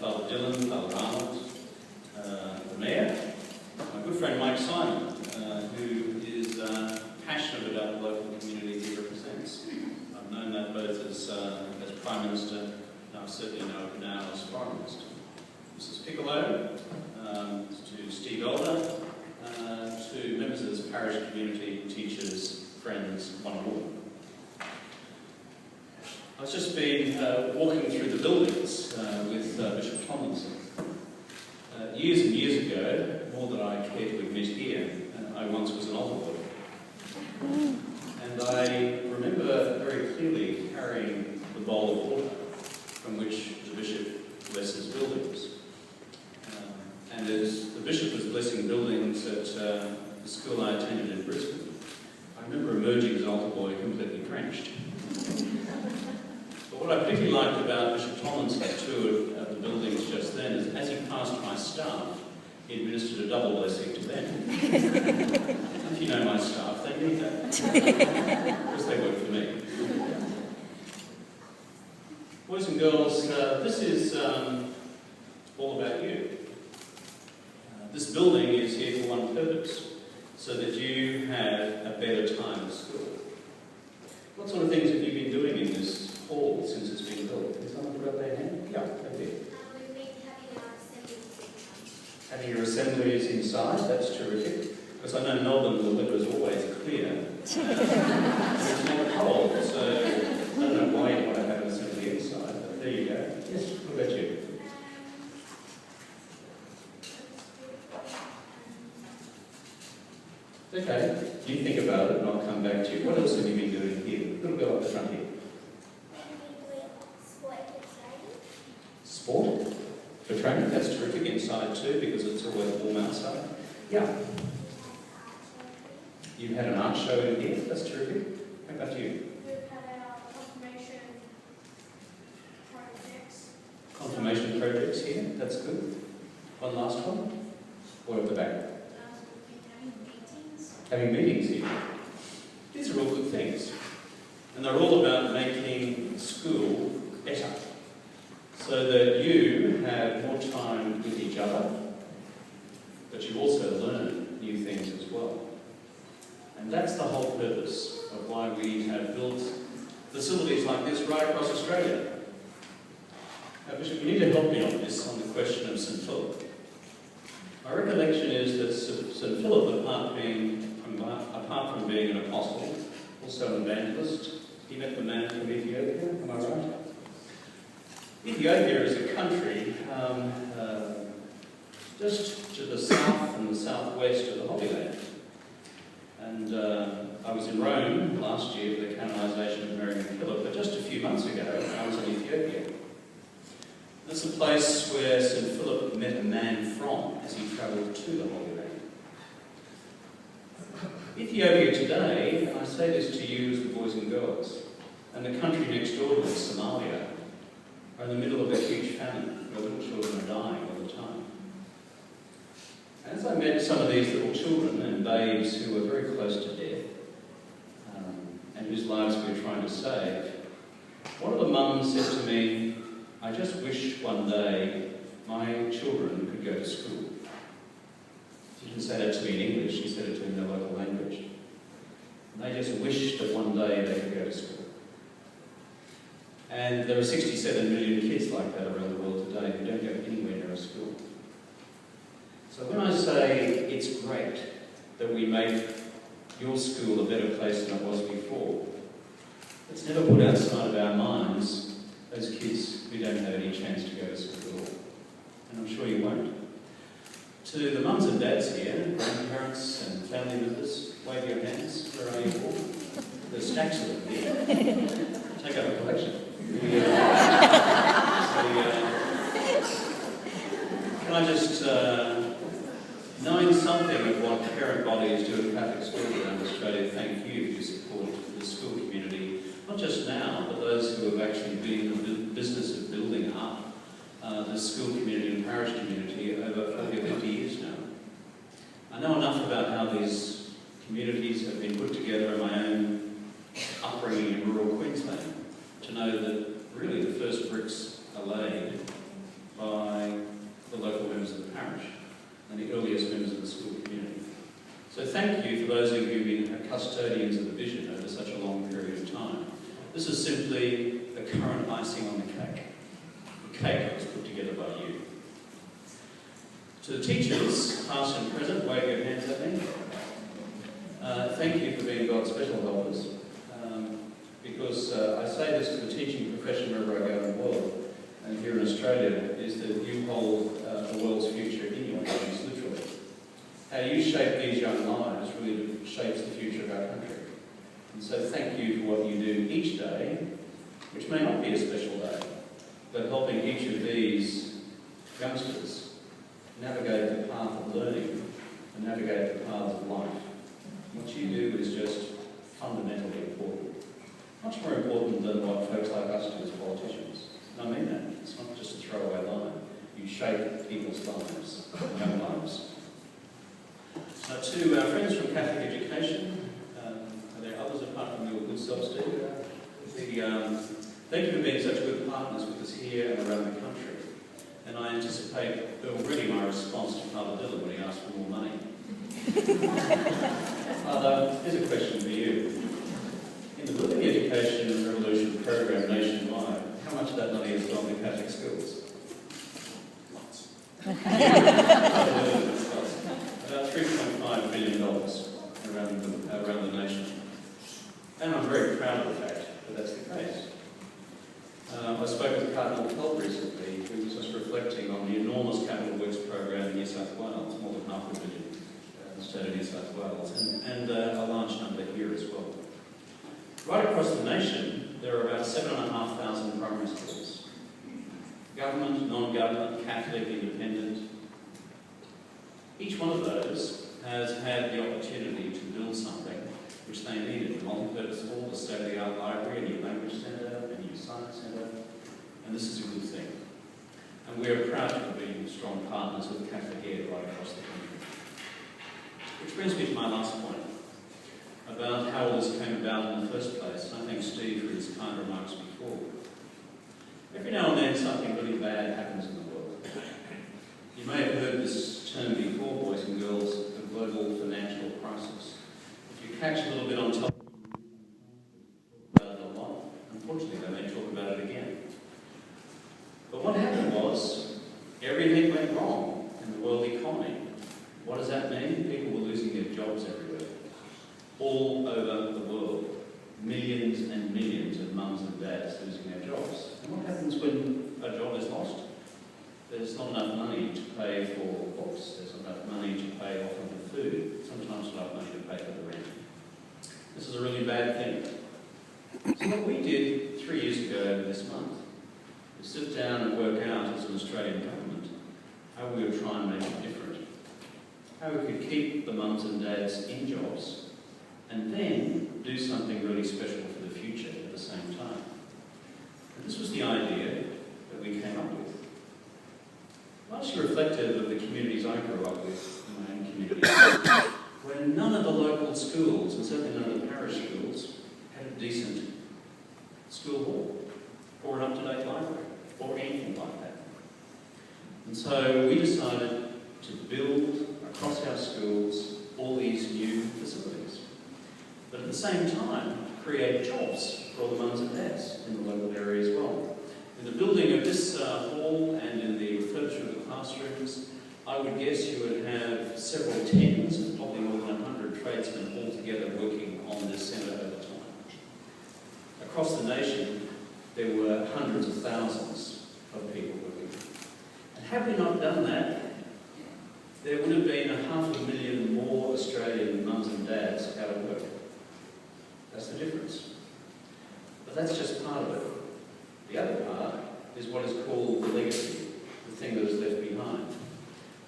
Father Dylan, Father Arnold, the Mayor, my good friend Mike Simon, who is passionate about the local community he represents. I've known that both as Prime Minister, and I certainly know it now as Foreign Minister. Mrs Piccolo, to Steve Elder, to members of this parish community, teachers, friends, one and all. I've just been walking through the buildings with Bishop Tomlinson. Years and years ago, more than I care to admit here, I once was an altar boy. And I remember very clearly carrying the bowl of water from which the bishop blesses buildings. And as the bishop was blessing buildings at the school I attended in Brisbane, I remember emerging as an altar boy completely drenched. But what I particularly liked about Bishop Tomlinson's tour of the buildings just then is as he passed my staff, he administered a double blessing to them. If you know my staff, they need that. Because they work for me. Boys and girls, this is all about you. This building is here for one purpose, so that you have a better time at school. What sort of things have you been doing in this hall since it's been built? Can someone put up their hand? Yeah, they did. We've been having our assemblies. Having your assemblies inside, that's terrific. Because I know Melbourne, the weather is always clear. It's never cold, so I don't know why you want to have an assembly inside, but there you go. Yes, what about you? Okay, you think about it and I'll come back to you. What else have you been doing here? Little girl up the front here. We've been doing sport for training. Sport? For training? That's terrific. Inside too, because it's always warm outside. Yeah. You had an art show in here. That's terrific. How about you? We've had our confirmation projects. Confirmation projects here. That's good. One last one? Or at the back? We've been having meetings. Having meetings here. These are all good things. And they're all about making school better, so that you have more time with each other, but you also learn new things as well. And that's the whole purpose of why we have built facilities like this right across Australia. Now, Bishop, you need to help me on this, on the question of St Philip. My recollection is that St Philip, apart from being an apostle, also an evangelist, he met the man from Ethiopia, am I right? Ethiopia is a country just to the south and the southwest of the Holy Land. And I was in Rome last year for the canonisation of Mary and Philip, but just a few months ago I was in Ethiopia. That's a place where St Philip met a man from as he travelled to the Holy Land. Ethiopia today, and I say this to you as the boys and girls, and the country next door to us, Somalia, are in the middle of a huge famine where little children are dying all the time. As I met some of these little children and babes who were very close to death, and whose lives we were trying to save, one of the mums said to me, "I just wish one day my children could go to school." She didn't say that to me in English, she said it to me in their local language. And they just wished that one day they could go to school. And there are 67 million kids like that around the world today who don't go anywhere near a school. So when I say it's great that we make your school a better place than it was before, let's never put outside of our minds those kids who don't have any chance to go to school at all. And I'm sure you won't. To the mums and dads here, grandparents and family members, wave your hands. Where are you all? There's stacks of them here. Take up a collection. Can I just, knowing something of what parent bodies do in Catholic schools around Australia, thank you for your support for the school community, not just now, but those who have actually been in the business of building up the school community and parish community over 40 or 50 years now. I know enough about how these communities have been put together in my own upbringing in rural Queensland to know that really the first bricks are laid by the local members of the parish and the earliest members of the school community. So thank you for those of you who've been custodians of the vision over such a long period of time. This is simply the current icing on the cake. The cake was put together by you. To the teachers, past and present, wave your hands at me. Thank you for being God's special helpers. Because I say this to the teaching profession wherever I go in the world, and here in Australia, is that you hold the world's future in your hands, literally. How you shape these young lives really shapes the future of our country. And so thank you for what you do each day, which may not be a special day, but helping each of these youngsters navigate the path of learning and navigate the paths of life. What you do is just fundamentally important. Much more important than what folks like us do as politicians. And I mean that. It's not just a throwaway line. You shape people's lives, young lives. To our friends from Catholic Education, are there others apart from your good self, Steve? Thank you for being such good partners with us here and around the country. And I anticipate already my response to Father Dillon when he asked for more money. Father, here's a question for you. In the Building Education Revolution program nationwide, how much of that money has gone to Catholic schools? Lots. About $3.5 billion around the nation. And I'm very proud of the fact that that's the case. I spoke with Cardinal Pell recently, who was just reflecting on the enormous capital works program in New South Wales, more than $500 million in the state of New South Wales, and a large number here as well. Right across the nation, there are about 7,500 primary schools. Government, non-government, Catholic, independent. Each one of those has had the opportunity to build something which they needed. A multi-purpose hall, a state-of-the-art library, a new language centre, a new science centre, and this is a good thing. And we are proud to be strong partners with Catholic Ed right across the country. Which brings me to my last point, about how all this came about in the first place, and I thank Steve for his kind remarks before. Every now and then something really bad happens in the world. You may have heard this term before, boys and girls, the global financial crisis. If you catch a little bit on top, about it a lot. Unfortunately, they may talk about it again. But what happened was, everything went wrong in the world economy. What does that mean? People were losing their jobs everywhere. All over the world. Millions and millions of mums and dads losing their jobs. And what happens when a job is lost? There's not enough money to pay for books. There's not enough money to pay often for food. Sometimes not enough money to pay for the rent. This is a really bad thing. So what we did 3 years ago this month is sit down and work out as an Australian government how we would try and make it different. How we could keep the mums and dads in jobs and then do something really special for the future at the same time. And this was the idea that we came up with. Largely reflective of the communities I grew up with in my own community, where none of the local schools, and certainly none of the parish schools, had a decent school hall, or an up-to-date library, or anything like that. And so we decided to build across our schools all these new facilities, but at the same time create jobs for all the mums and dads in the local area as well. In the building of this hall and in the refurbishment of the classrooms, I would guess you would have several tens, and probably more than 100 tradesmen all together working on this centre over time. Across the nation, there were hundreds of thousands of people working. And had we not done that, there would have been 500,000 more Australian mums and dads out of work. That's the difference. But that's just part of it. The other part is what is called the legacy, the thing that is left behind.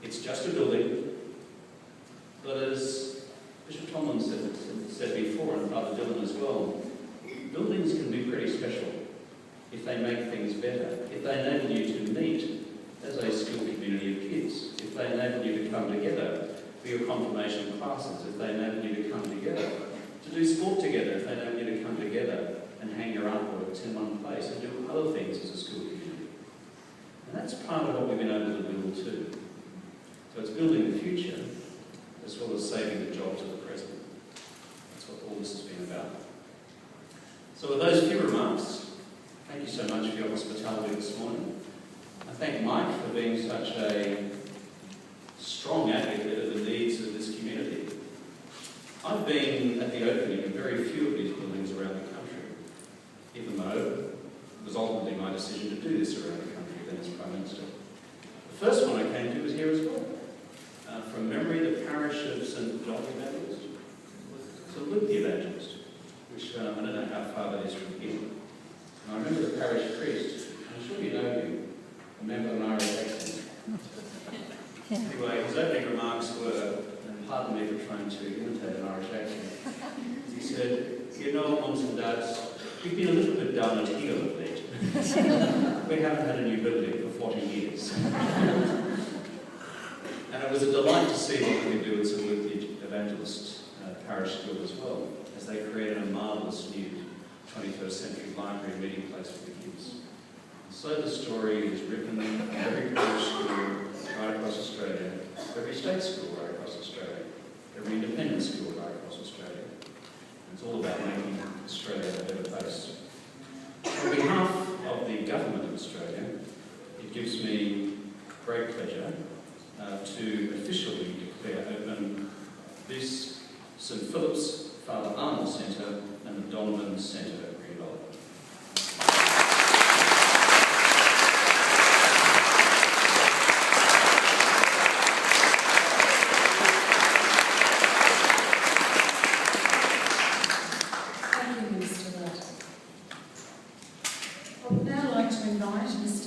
It's just a building, but as Bishop Tomlin said before, and Father Dillon as well, buildings can be pretty special if they make things better, if they enable you to meet as a school community of kids, if they enable you to come together for your confirmation classes, if they enable you to come together to do sport together, if they enable you to come together and hang your artworks in one place and do other things as a school community. And that's part of what we've been able to build too. So it's building the future as well as saving the jobs of the present. That's what all this has been about. So with those few remarks, thank you so much for your hospitality this morning. I thank Mike for being such a strong advocate of the needs of this community. I've been at the opening of very few of these buildings around the country, even though it was ultimately my decision to do this around the country then as Prime Minister. The first one I came to was here as well. From memory, the parish of St. John the Evangelist, St. Luke the Evangelist, which I don't know how far that is from here. And I remember the parish priest, I'm sure you know him, a member of an Irish accent. Anyway, his opening remarks were, and pardon me for trying to imitate an Irish accent, he said, you know, mums and dads, we've been a little bit down at heel of late. We haven't had a new building for 40 years. And it was a delight to see what we could do with St. Luke the Evangelist Parish School as well, as they created a marvellous new 21st century library and meeting place for the kids. So the story is written in every parish school right across Australia, every state school right across Australia, every independent school right across Australia. And it's all about making Australia a better place. On behalf of the Government of Australia, it gives me great pleasure to officially declare open this St. Philip's Father Arnold Centre and the Donovan Centre redevelopment. Thank you, Minister Rudd. I would now like to invite Mr.